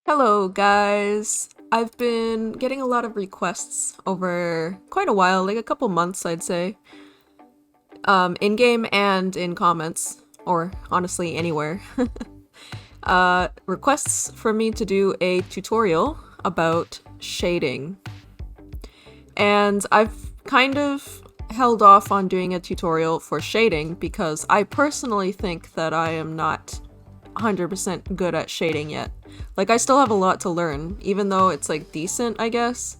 Hello guys! I've been getting a lot of requests over quite a while, like a couple months I'd say, in-game and in comments, or honestly anywhere. Requests for me to do a tutorial about shading. And I've kind of held off on doing a tutorial for shading because I personally think that I am not 100% good at shading yet. Like, I still have a lot to learn, even though it's like decent, I guess.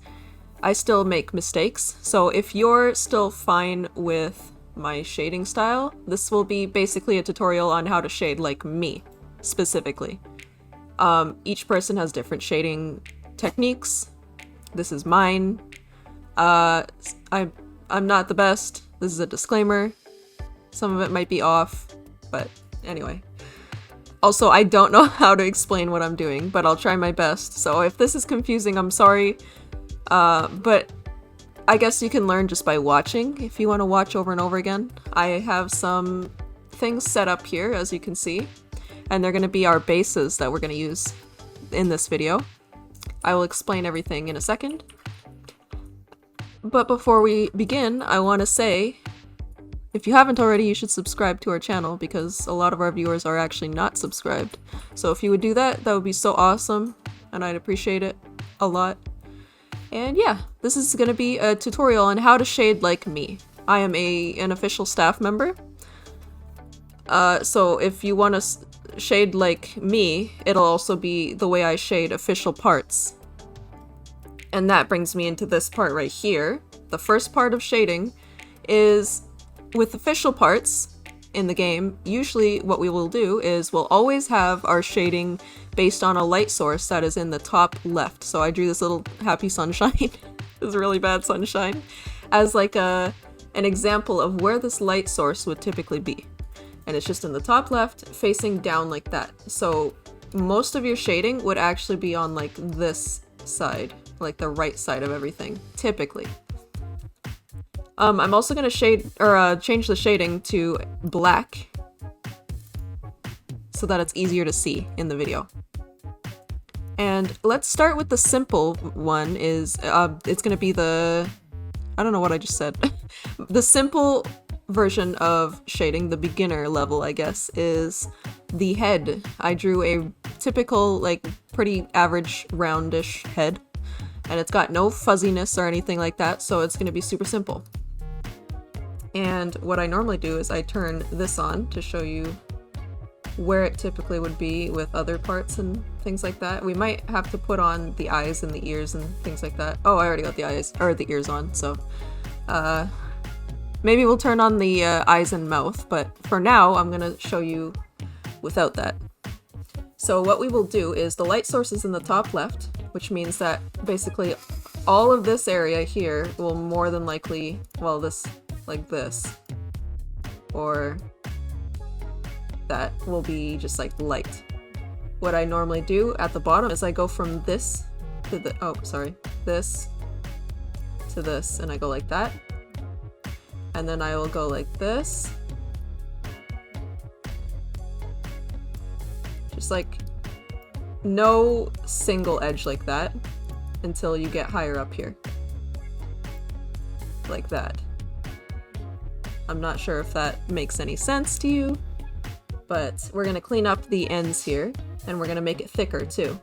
I still make mistakes, so if you're still fine with my shading style, this will be basically a tutorial on how to shade like me, specifically. Each person has different shading techniques. This is mine. I'm not the best. This is a disclaimer. Some of it might be off, but anyway. Also, I don't know how to explain what I'm doing, but I'll try my best. So if this is confusing, I'm sorry. But I guess you can learn just by watching if you want to watch over and over again. I have some things set up here, as you can see, and they're going to be our bases that we're going to use in this video. I will explain everything in a second. But before we begin, I want to say, if you haven't already, you should subscribe to our channel because a lot of our viewers are actually not subscribed. So if you would do that, that would be so awesome, and I'd appreciate it a lot. And yeah, this is going to be a tutorial on how to shade like me. I am an official staff member. So if you want to shade like me, it'll also be the way I shade official parts. And that brings me into this part right here. The first part of shading is with official parts in the game. Usually what we will do is we'll always have our shading based on a light source that is in the top left. So I drew this little happy sunshine, this really bad sunshine, as like an example of where this light source would typically be. And it's just in the top left, facing down like that. So most of your shading would actually be on like this side, like the right side of everything, typically. I'm also gonna shade, or change the shading to black so that it's easier to see in the video. And let's start with the simple one. It's gonna be the, I don't know what I just said. The simple version of shading, the beginner level, I guess, is the head. I drew a typical, like, pretty average roundish head, and it's got no fuzziness or anything like that, so it's gonna be super simple. And what I normally do is I turn this on to show you where it typically would be with other parts and things like that. We might have to put on the eyes and the ears and things like that. Oh, I already got the eyes, or the ears on, so maybe we'll turn on the eyes and mouth, but for now I'm gonna show you without that. So what we will do is the light source is in the top left, which means that basically all of this area here will more than likely, well, this, like this, or that will be just like light. What I normally do at the bottom is I go from this to the, oh, sorry, this to this, and I go like that. And then I will go like this. Just like no single edge like that until you get higher up here. Like that. I'm not sure if that makes any sense to you, but we're gonna clean up the ends here, and we're gonna make it thicker too.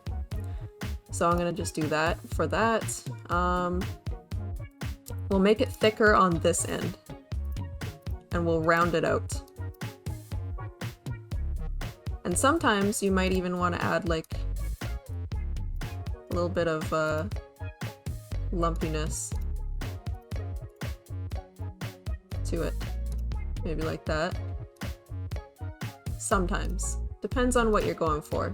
So I'm gonna just do that for that. We'll make it thicker on this end, and we'll round it out. And sometimes you might even want to add like a little bit of lumpiness to it. Maybe like that. Sometimes. Depends on what you're going for.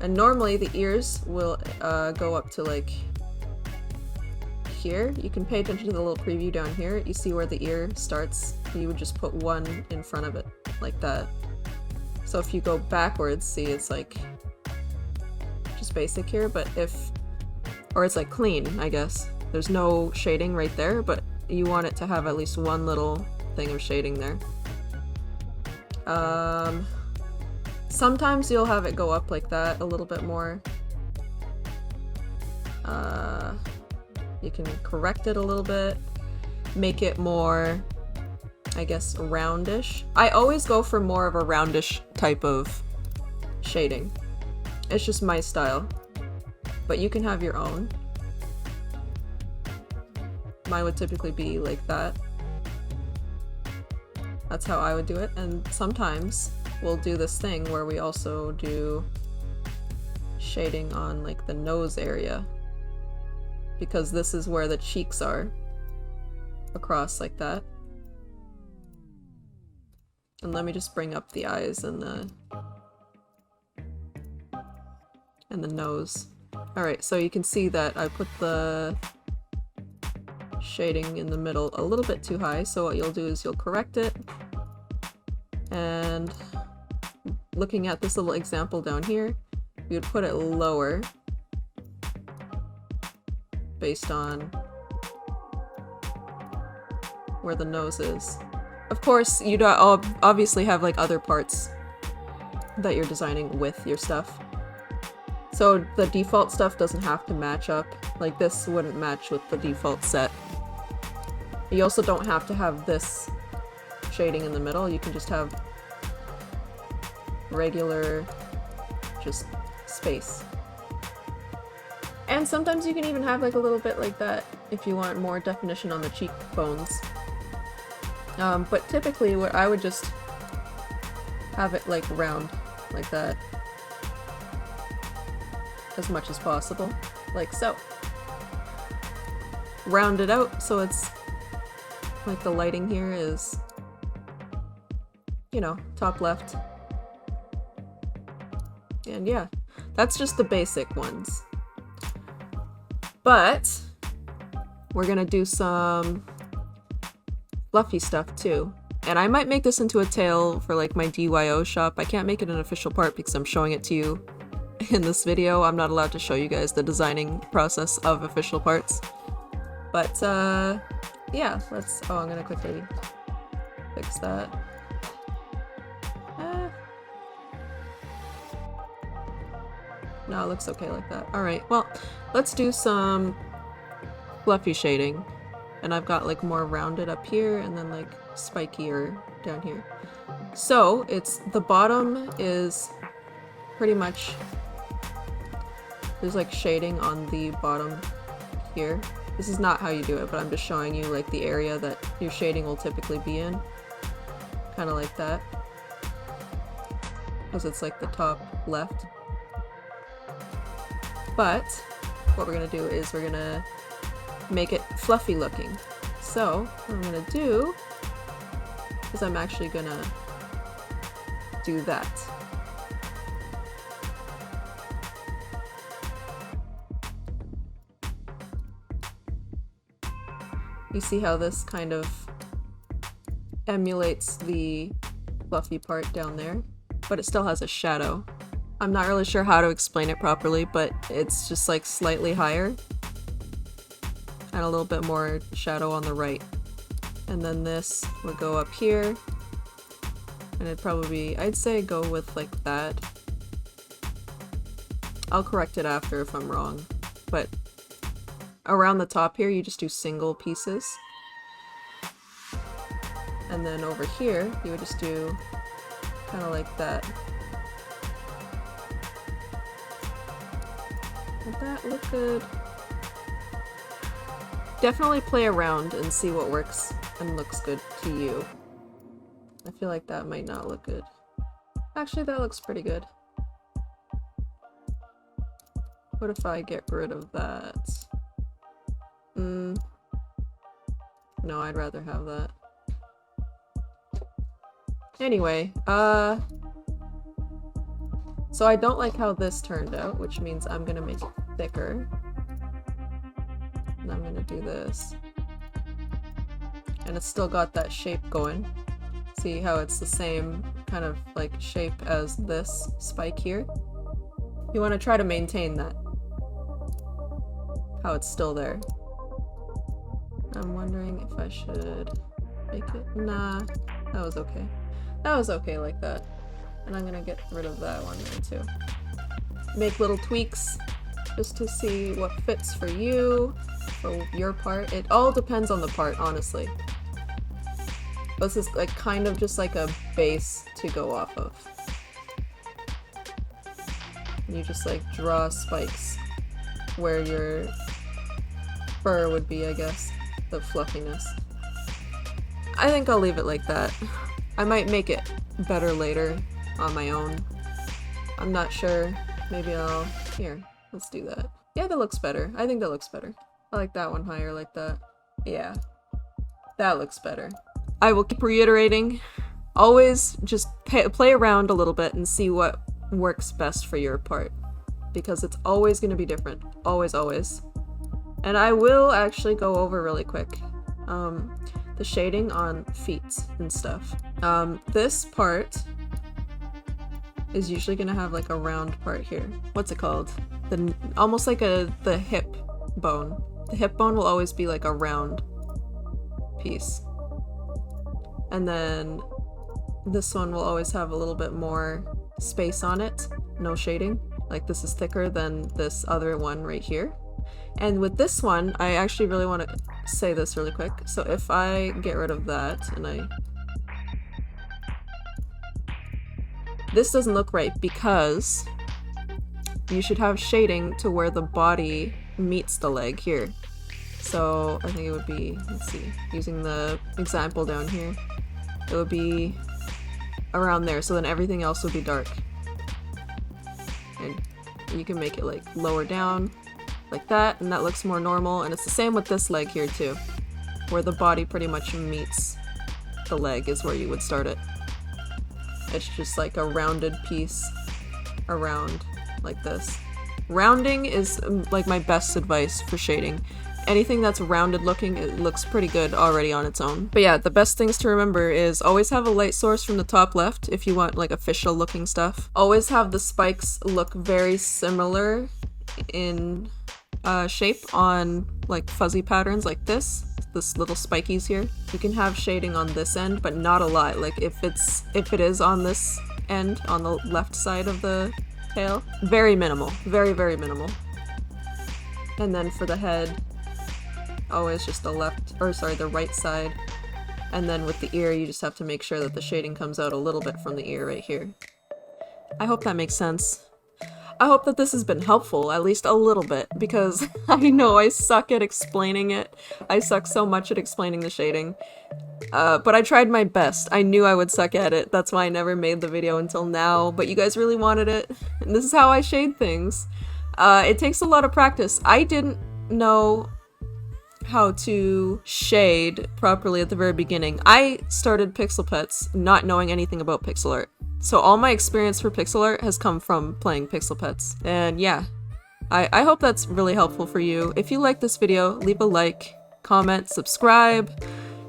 And normally the ears will go up to like here. You can pay attention to the little preview down here. You see where the ear starts? You would just put one in front of it, like that. So if you go backwards, see it's like just basic here, but if, or it's like clean, I guess. There's no shading right there, but you want it to have at least one little thing of shading there. Sometimes you'll have it go up like that a little bit more. You can correct it a little bit, make it more, I guess, roundish. I always go for more of a roundish type of shading. It's just my style, but you can have your own. Mine would typically be like that. That's how I would do it, and sometimes we'll do this thing where we also do shading on like the nose area, because this is where the cheeks are, across like that. And let me just bring up the eyes and the nose. Alright, so you can see that I put the shading in the middle a little bit too high, so what you'll do is you'll correct it. And looking at this little example down here, you would put it lower based on where the nose is. Of course, you'd obviously have like other parts that you're designing with your stuff. So the default stuff doesn't have to match up. Like this wouldn't match with the default set. You also don't have to have this shading in the middle. You can just have regular, just space. And sometimes you can even have like a little bit like that if you want more definition on the cheekbones. But typically what I would just have it like round, like that. As much as possible, like so. Round it out so it's like the lighting here is, you know, top left. And yeah, that's just the basic ones. But we're gonna do some fluffy stuff too. And I might make this into a tail for like my DYO shop. I can't make it an official part because I'm showing it to you in this video. I'm not allowed to show you guys the designing process of official parts. But yeah, let's, oh, I'm gonna quickly fix that. No, it looks okay like that. Alright, well, let's do some fluffy shading. And I've got like more rounded up here and then like spikier down here. So it's, the bottom is pretty much, there's like shading on the bottom here. This is not how you do it, but I'm just showing you like the area that your shading will typically be in. Kind of like that. Because it's like the top left. But what we're gonna do is we're gonna make it fluffy looking. So what I'm gonna do is I'm actually gonna do that. You see how this kind of emulates the fluffy part down there, but it still has a shadow. I'm not really sure how to explain it properly, but it's just like slightly higher and a little bit more shadow on the right. And then this would go up here, and it'd probably be, I'd say go with like that. I'll correct it after if I'm wrong, but around the top here you just do single pieces. And then over here you would just do kind of like that. Would that look good? Definitely play around and see what works and looks good to you. I feel like that might not look good. Actually, that looks pretty good. What if I get rid of that? No, I'd rather have that. Anyway, so I don't like how this turned out, which means I'm gonna make it thicker. And I'm gonna do this. And it's still got that shape going. See how it's the same kind of like shape as this spike here? You want to try to maintain that. How it's still there. I'm wondering if I should make it... Nah, that was okay. That was okay like that. And I'm gonna get rid of that one there too. Make little tweaks just to see what fits for you, for your part. It all depends on the part, honestly. This is like kind of just like a base to go off of. You just like draw spikes where your fur would be, I guess. The fluffiness. I think I'll leave it like that. I might make it better later on my own. I'm not sure. Maybe I'll... Here, let's do that. Yeah, that looks better. I think that looks better. I like that one higher like that. Yeah. That looks better. I will keep reiterating. Always just play around a little bit and see what works best for your part. Because it's always going to be different. Always, always. And I will actually go over really quick the shading on feet and stuff. This part is usually going to have like a round part here. What's it called? Almost like the hip bone. The hip bone will always be like a round piece. And then this one will always have a little bit more space on it. No shading. Like this is thicker than this other one right here. And with this one, I actually really want to say this really quick. So if I get rid of that and this doesn't look right because you should have shading to where the body meets the leg here. So I think it would be, let's see, using the example down here, it would be around there. So then everything else would be dark. And you can make it like lower down like that, and that looks more normal. And it's the same with this leg here too, where the body pretty much meets the leg is where you would start it. It's just like a rounded piece around like this. Rounding is like my best advice for shading. Anything that's rounded looking, it looks pretty good already on its own. But yeah, the best things to remember is always have a light source from the top left if you want like official looking stuff. Always have the spikes look very similar in shape on like fuzzy patterns like this little spikies here. You can have shading on this end, but not a lot. Like if it is on this end, on the left side of the tail, very minimal, very, very minimal. And then for the head, always just the right side. And then with the ear, you just have to make sure that the shading comes out a little bit from the ear right here. I hope that makes sense. I hope that this has been helpful, at least a little bit, because I know I suck at explaining it. I suck so much at explaining the shading. But I tried my best. I knew I would suck at it. That's why I never made the video until now, but you guys really wanted it. And this is how I shade things. It takes a lot of practice. I didn't know how to shade properly at the very beginning. I started Pixel Petz not knowing anything about pixel art. So all my experience for pixel art has come from playing Pixel Petz. And yeah, I hope that's really helpful for you. If you like this video, leave a like, comment, subscribe,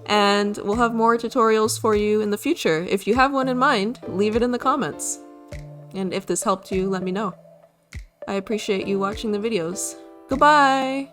and we'll have more tutorials for you in the future. If you have one in mind, leave it in the comments. And if this helped you, let me know. I appreciate you watching the videos. Goodbye!